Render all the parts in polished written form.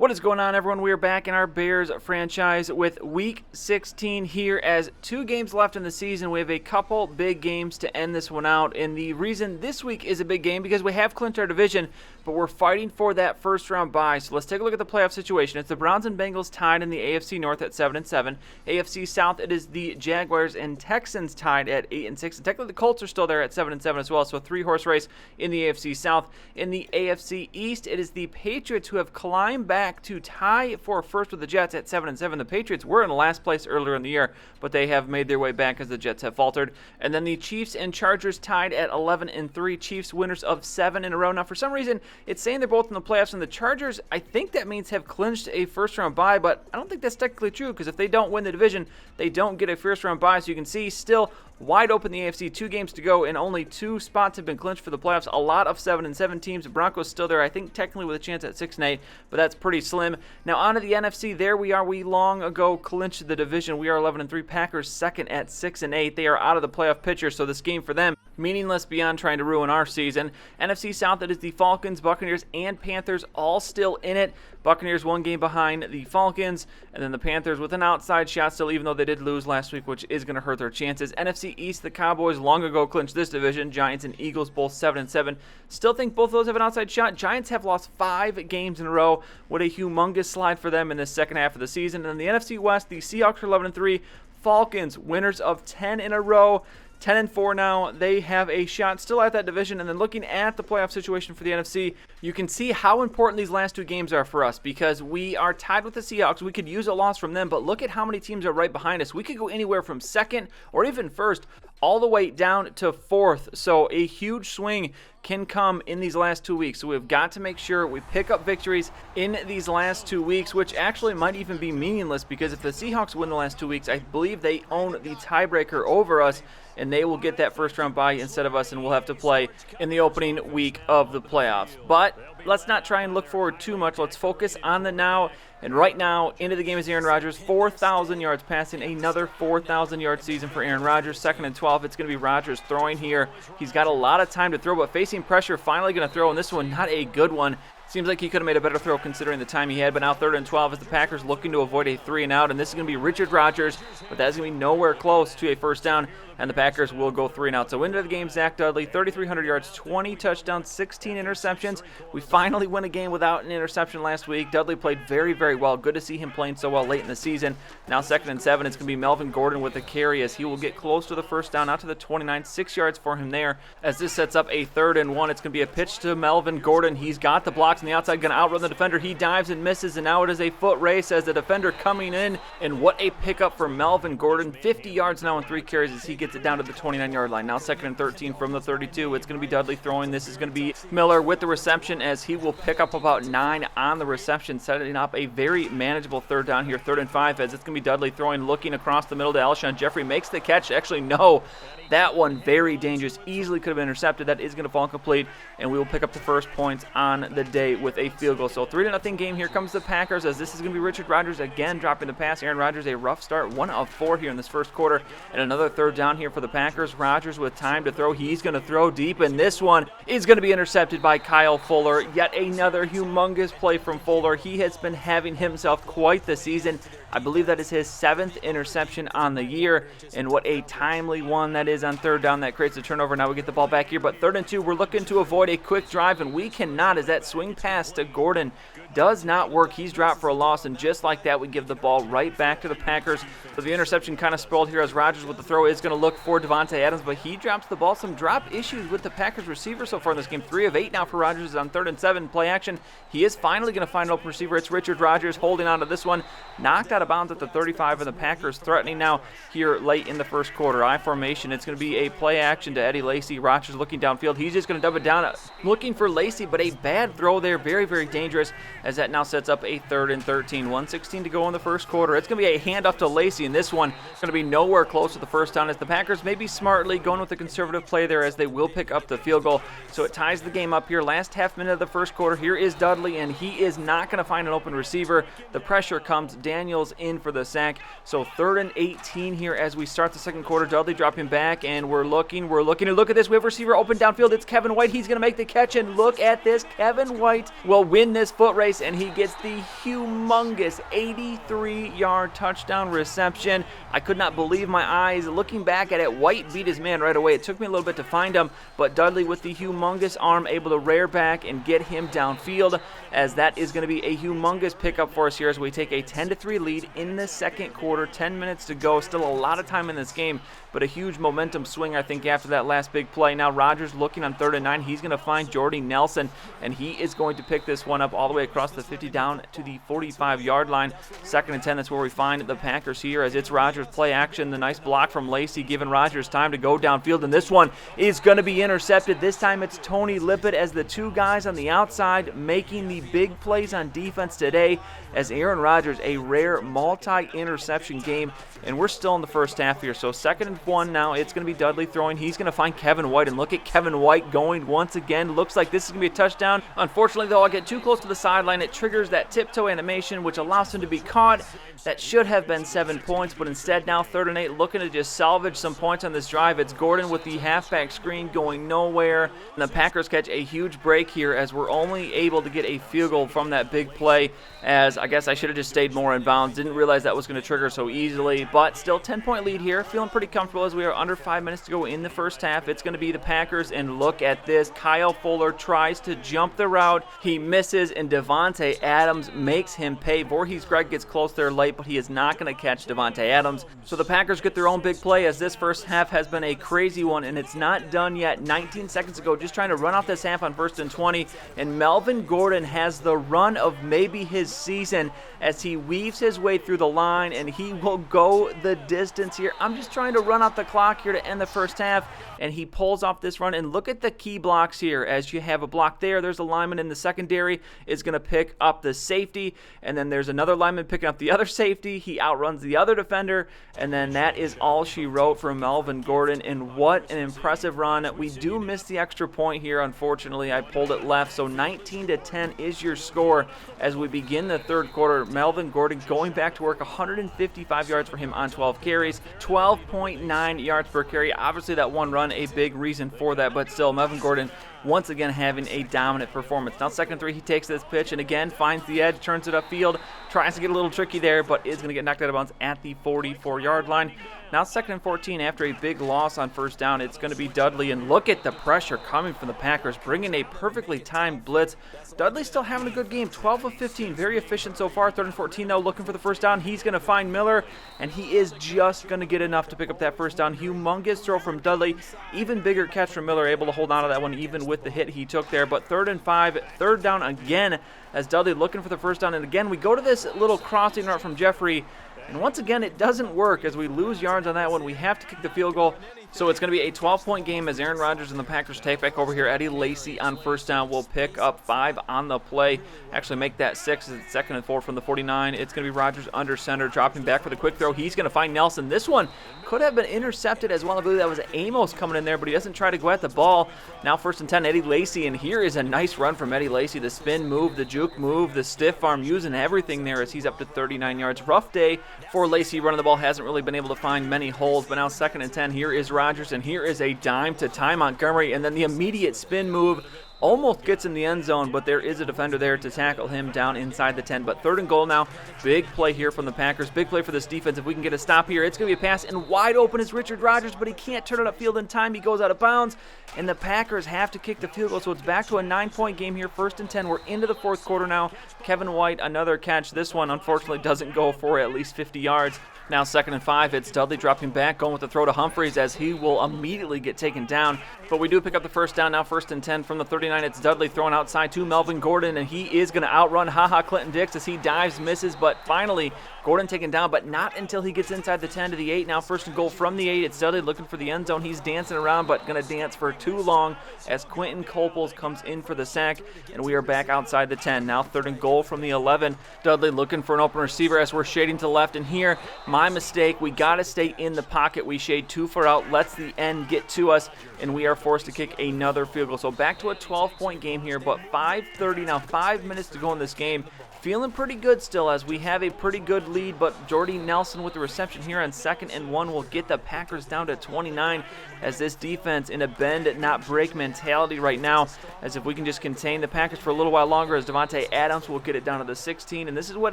What is going on, everyone? We are back in our Bears franchise with Week 16 here as 2 games left in the season. We have a couple big games to end this one out, and the reason this week is a big game because we have clinched our division, but we're fighting for that first-round bye. So let's take a look at the playoff situation. It's the Browns and Bengals tied in the AFC North at 7-7. AFC South, it is the Jaguars and Texans tied at 8-6. And technically, the Colts are still there at 7-7 as well, so a 3-horse race in the AFC South. In the AFC East, it is the Patriots who have climbed back to tie for first with the Jets at 7-7. The Patriots were in last place earlier in the year, but they have made their way back as the Jets have faltered. And then the Chiefs and Chargers tied at 11-3. Chiefs winners of 7 in a row. Now, for some reason, it's saying they're both in the playoffs, and the Chargers, I think that means have clinched a first-round bye, but I don't think that's technically true because if they don't win the division, they don't get a first-round bye. So you can see still wide open the AFC, 2 games to go, and only 2 spots have been clinched for the playoffs. A lot of 7-7 teams. The Broncos still there, I think technically with a chance at 6-8, but that's pretty slim. Now on to the NFC. There we are. We long ago clinched the division. We are 11-3. Packers second at 6-8. They are out of the playoff picture, so this game for them meaningless beyond trying to ruin our season. NFC South, it is the Falcons, Buccaneers, and Panthers all still in it. Buccaneers 1 game behind the Falcons, and then the Panthers with an outside shot still, even though they did lose last week, which is going to hurt their chances. NFC East, the Cowboys long ago clinched this division. Giants and Eagles both 7-7. Still think both of those have an outside shot. Giants have lost 5 games in a row. What a humongous slide for them in the second half of the season. And in the NFC West, the Seahawks are 11-3. Falcons, winners of 10 in a row. 10-4 now. They have a shot still at that division. And then looking at the playoff situation for the NFC, you can see how important these last 2 games are for us because we are tied with the Seahawks. We could use a loss from them, but look at how many teams are right behind us. We could go anywhere from second or even first all the way down to 4th. So a huge swing can come in these last 2 weeks. So we've got to make sure we pick up victories in these last 2 weeks, which actually might even be meaningless because if the Seahawks win the last 2 weeks, I believe they own the tiebreaker over us, and they will get that first-round bye instead of us, and we'll have to play in the opening week of the playoffs. But let's not try and look forward too much. Let's focus on the now. And right now, into the game is Aaron Rodgers, 4,000 yards passing, another 4,000-yard season for Aaron Rodgers. 2nd and 12, it's going to be Rodgers throwing here. He's got a lot of time to throw, but facing pressure, finally going to throw, and this one not a good one. Seems like he could have made a better throw considering the time he had, but now 3rd and 12 as the Packers looking to avoid a 3-and-out, and this is going to be Richard Rodgers, but that's going to be nowhere close to a first down, and the Packers will go 3-and-out. So into the game, Zach Dudley, 3,300 yards, 20 touchdowns, 16 interceptions. We finally win a game without an interception last week. Dudley played very, very well. Good to see him playing so well late in the season. Now 2nd and 7, it's going to be Melvin Gordon with the carry as he will get close to the first down, out to the 29, 6 yards for him there. As this sets up a 3rd and 1, it's going to be a pitch to Melvin Gordon. He's got the blocks on the outside, going to outrun the defender. He dives and misses, and now it is a foot race as the defender coming in, and what a pickup for Melvin Gordon. 50 yards now on 3 carries as he gets it down to the 29-yard line. Now 2nd and 13 from the 32. It's going to be Dudley throwing. This is going to be Miller with the reception as he will pick up about 9 on the reception, setting up a very manageable 3rd down here. 3rd and 5 as it's going to be Dudley throwing, looking across the middle to Alshon Jeffrey. Makes the catch. Actually, no. That one very dangerous. Easily could have been intercepted. That is going to fall incomplete, and we will pick up the first points on the day with a field goal. So 3-0 game. Here comes the Packers as this is going to be Richard Rodgers again dropping the pass. Aaron Rodgers, a rough start, 1 of 4 here in this first quarter, and another 3rd down here for the Packers. Rodgers with time to throw. He's going to throw deep, and this one is going to be intercepted by Kyle Fuller. Yet another humongous play from Fuller. He has been having himself quite the season. I believe that is his 7th interception on the year, and what a timely one that is on 3rd down. That creates a turnover. Now we get the ball back here, but 3rd and 2, we're looking to avoid a quick drive, and we cannot as that swing pass to Gordon does not work. He's dropped for a loss, and just like that, we give the ball right back to the Packers. So the interception kind of spoiled here as Rodgers with the throw is going to look for Devontae Adams, but he drops the ball. Some drop issues with the Packers receiver so far in this game. 3 of 8 now for Rodgers on 3rd and 7. Play action. He is finally going to find an open receiver. It's Richard Rodgers holding on to this one. Knocked out of bounds at the 35, and the Packers threatening now here late in the first quarter. I formation. It's going to be a play action to Eddie Lacy. Rodgers looking downfield. He's just going to dump it down, looking for Lacy, but a bad throw there. Very, very dangerous as that now sets up a 3rd and 13. 1:16 to go in the first quarter. It's going to be a handoff to Lacy, and this one is going to be nowhere close to the first down as the Packers maybe smartly going with the conservative play there as they will pick up the field goal. So it ties the game up here. Last half minute of the first quarter. Here is Dudley, and he is not going to find an open receiver. The pressure comes. Daniels steals in for the sack. So 3rd and 18 here as we start the second quarter. Dudley dropping back, and we're looking, and look at this. We have a receiver open downfield. It's Kevin White. He's going to make the catch, and look at this. Kevin White will win this foot race, and he gets the humongous 83-yard touchdown reception. I could not believe my eyes looking back at it. White beat his man right away. It took me a little bit to find him, but Dudley with the humongous arm able to rear back and get him downfield, as that is going to be a humongous pickup for us here as we take a 10-3 lead in the second quarter. 10 minutes to go. Still a lot of time in this game, but a huge momentum swing, I think, after that last big play. Now Rodgers looking on 3rd and 9. He's going to find Jordy Nelson, and he is going to pick this one up all the way across the 50 down to the 45-yard line. 2nd and 10, that's where we find the Packers here as it's Rodgers play action. The nice block from Lacey giving Rodgers time to go downfield, and this one is going to be intercepted. This time it's Tony Lippett as the two guys on the outside making the big plays on defense today, as Aaron Rodgers, a rare multi-interception game, and we're still in the first half here. So 2nd and 1 now. It's going to be Dudley throwing. He's going to find Kevin White, and look at Kevin White going once again. Looks like this is going to be a touchdown. Unfortunately, though, I'll get too close to the sideline. It triggers that tiptoe animation, which allows him to be caught. That should have been 7 points, but instead now 3rd and 8, looking to just salvage some points on this drive. It's Gordon with the halfback screen going nowhere, and the Packers catch a huge break here as we're only able to get a field goal from that big play, as I guess I should have just stayed more in bounds. Didn't realize that was going to trigger so easily, but still 10-point lead here. Feeling pretty comfortable as we are under 5 minutes to go in the first half. It's going to be the Packers, and look at this. Kyle Fuller tries to jump the route. He misses, and Devontae Adams makes him pay. Voorhees Greg gets close there late, but he is not going to catch Devontae Adams. So the Packers get their own big play, as this first half has been a crazy one, and it's not done yet. 19 seconds ago, just trying to run off this half on 1st and 20, and Melvin Gordon has the run of maybe his season as he weaves his way through the line, and he will go the distance here. I'm just trying to run out the clock here to end the first half, and he pulls off this run. And look at the key blocks here, as you have a block there. There's a lineman in the secondary is going to pick up the safety, and then there's another lineman picking up the other safety. He outruns the other defender, and then that is all she wrote for Melvin Gordon. And what an impressive run. We do miss the extra point here, unfortunately. I pulled it left, so 19-10 is your score as we begin the third quarter. Melvin Gordon going back to work. 155 yards for him on 12 carries, 12.9 yards per carry. Obviously that one run a big reason for that, but still Melvin Gordon once again having a dominant performance. Now 2nd and 3, he takes this pitch and again finds the edge, turns it upfield, tries to get a little tricky there, but is going to get knocked out of bounds at the 44-yard line. Now 2nd and 14 after a big loss on 1st down. It's going to be Dudley, and look at the pressure coming from the Packers, bringing a perfectly timed blitz. Dudley still having a good game, 12 of 15, very efficient so far. 3rd and 14 though, looking for the 1st down. He's going to find Miller, and he is just going to get enough to pick up that 1st down. Humongous throw from Dudley, even bigger catch from Miller, able to hold on to that one even with the hit he took there. But 3rd and 5, 3rd down again as Dudley looking for the 1st down. And again, we go to this little crossing route from Jeffrey, and once again, it doesn't work as we lose yards on that one. We have to kick the field goal. So it's going to be a 12-point game as Aaron Rodgers and the Packers take back over here. Eddie Lacy on 1st down will pick up 5 on the play. Actually make that 6 as it's 2nd and 4 from the 49. It's going to be Rodgers under center, dropping back for the quick throw. He's going to find Nelson. This one could have been intercepted as well. I believe that was Amos coming in there, but he doesn't try to go at the ball. Now 1st and 10, Eddie Lacy, and here is a nice run from Eddie Lacy. The spin move, the juke move, the stiff arm, using everything there as he's up to 39 yards. Rough day for Lacy running the ball. Hasn't really been able to find many holes, but now 2nd and 10. Here is Rodgers, and here is a dime to Ty Montgomery, and then the immediate spin move almost gets in the end zone, but there is a defender there to tackle him down inside the 10. But 3rd and goal now. Big play here from the Packers. Big play for this defense. If we can get a stop here, it's going to be a pass, and wide open is Richard Rodgers, but he can't turn it upfield in time. He goes out of bounds, and the Packers have to kick the field goal, so it's back to a 9-point game here. 1st and 10. We're into the 4th quarter now. Kevin White, another catch. This one, unfortunately, doesn't go for at least 50 yards. Now 2nd and 5, it's Dudley dropping back, going with the throw to Humphries as he will immediately get taken down. But we do pick up the 1st down now, 1st and 10 from the 39. It's Dudley throwing outside to Melvin Gordon, and he is going to outrun Clinton Dix as he dives, misses, but finally Gordon taken down, but not until he gets inside the 10 to the 8. Now 1st and goal from the 8. It's Dudley looking for the end zone. He's dancing around, but going to dance for too long as Quentin Coples comes in for the sack, and we are back outside the 10. Now 3rd and goal from the 11. Dudley looking for an open receiver as we're shading to the left, and here My mistake. We got to stay in the pocket. We shade too far out, lets the end get to us, and we are forced to kick another field goal. So back to a 12-point game here, but 5:30 now, 5 minutes to go in this game. Feeling pretty good still as we have a pretty good lead, but Jordy Nelson with the reception here on 2nd and 1 will get the Packers down to 29 as this defense in a bend not break mentality right now, as if we can just contain the Packers for a little while longer, as Devontae Adams will get it down to the 16, and this is what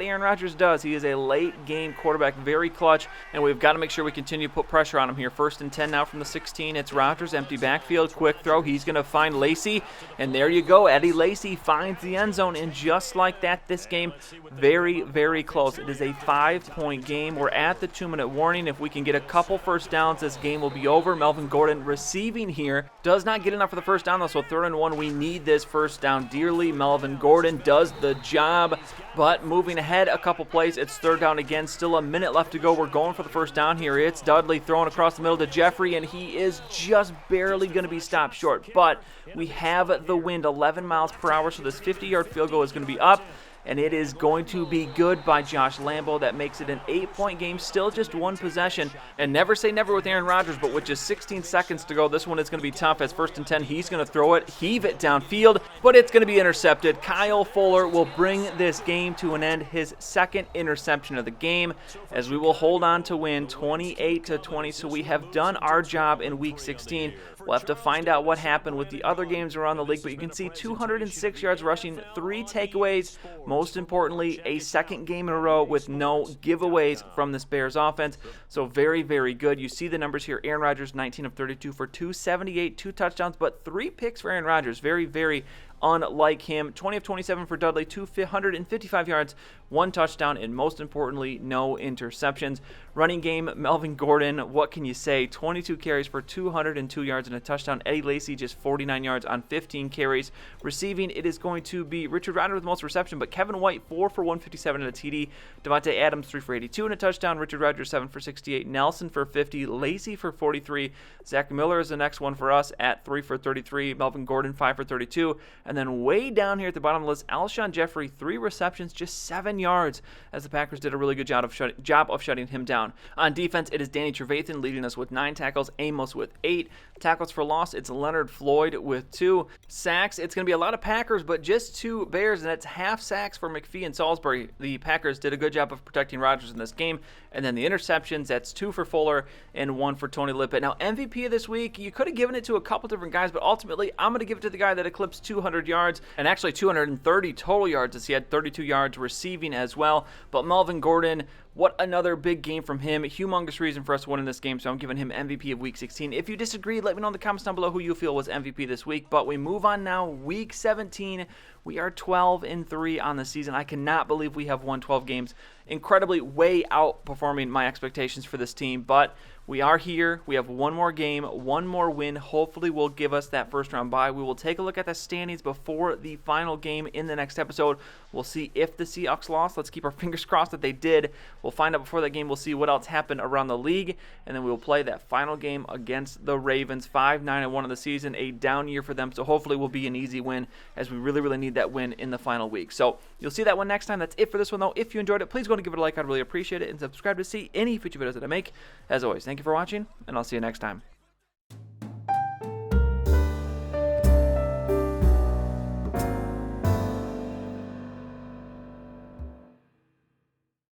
Aaron Rodgers does. He is a late game quarterback, very clutch, and we've got to make sure we continue to put pressure on him here. 1st and 10 now from the 16. It's Rodgers, empty backfield, quick throw. He's going to find Lacy, and there you go. Eddie Lacy finds the end zone, and just like that, this game very, very close. It is a 5-point game. We're at the 2-minute warning. If we can get a couple first downs, this game will be over. Melvin Gordon receiving here. Does not get enough for the first down, though, so 3rd and 1. We need this first down dearly. Melvin Gordon does the job, but moving ahead a couple plays, it's 3rd down again. Still a minute left to go. We're going for the first down here. It's Dudley throwing across the middle to Jeffrey, and he is just barely going to be stopped short, but we have the wind 11 miles per hour, so this 50-yard field goal is going to be up, and it is going to be good by Josh Lambo. That makes it an 8-point game, still just one possession. And never say never with Aaron Rodgers, but with just 16 seconds to go, this one is going to be tough. As 1st and 10, he's going to throw it, heave it downfield, but it's going to be intercepted. Kyle Fuller will bring this game to an end, his 2nd interception of the game, as we will hold on to win 28-20. So we have done our job in Week 16. We'll have to find out what happened with the other games around the league, but you can see 206 yards rushing, 3 takeaways. Most importantly, a 2nd game in a row with no giveaways from this Bears offense. So very, very good. You see the numbers here. Aaron Rodgers, 19 of 32 for 278, 2 touchdowns, but 3 picks for Aaron Rodgers. Very, very unlike him. 20 of 27 for Dudley, 255 yards, 1 touchdown, and most importantly, no interceptions. Running game, Melvin Gordon, what can you say? 22 carries for 202 yards and a touchdown. Eddie Lacy just 49 yards on 15 carries. Receiving, it is going to be Richard Rodgers with the most reception, but Kevin White, 4 for 157 and a TD. Devontae Adams, 3 for 82 and a touchdown. Richard Rodgers, 7 for 68. Nelson for 50. Lacy for 43. Zach Miller is the next one for us at 3 for 33. Melvin Gordon, 5 for 32. And then way down here at the bottom of the list, Alshon Jeffrey, 3 receptions, just 7 yards, as the Packers did a really good job of shutting him down. On defense, it is Danny Trevathan leading us with 9 tackles, Amos with 8. Tackles for loss, it's Leonard Floyd with 2. Sacks, it's going to be a lot of Packers, but just 2 Bears, and it's half sacks for McPhee and Salisbury. The Packers did a good job of protecting Rodgers in this game. And then the interceptions, that's 2 for Fuller and 1 for Tony Lippett. Now, MVP of this week, you could have given it to a couple different guys, but ultimately, I'm going to give it to the guy that eclipsed 200 yards, and actually 230 total yards, as he had 32 yards receiving as well. But Melvin Gordon, what another big game from him. Humongous reason for us winning this game, so I'm giving him MVP of Week 16. If you disagree, let me know in the comments down below who you feel was MVP this week. But we move on now. Week 17, we are 12-3 on the season. I cannot believe we have won 12 games. Incredibly way outperforming my expectations for this team, but we are here. We have one more game, one more win. Hopefully will give us that first round bye. We will take a look at the standings before the final game in the next episode. We'll see if the Seahawks lost. Let's keep our fingers crossed that they did. We'll find out before that game. We'll see what else happened around the league, and then we will play that final game against the Ravens. 5-9-1 of the season, a down year for them, so hopefully will be an easy win, as we really, really need that win in the final week. So you'll see that one next time. That's it for this one, though. If you enjoyed it, please go and give it a like. I'd really appreciate it, and subscribe to see any future videos that I make. As always, thank you for watching, and I'll see you next time.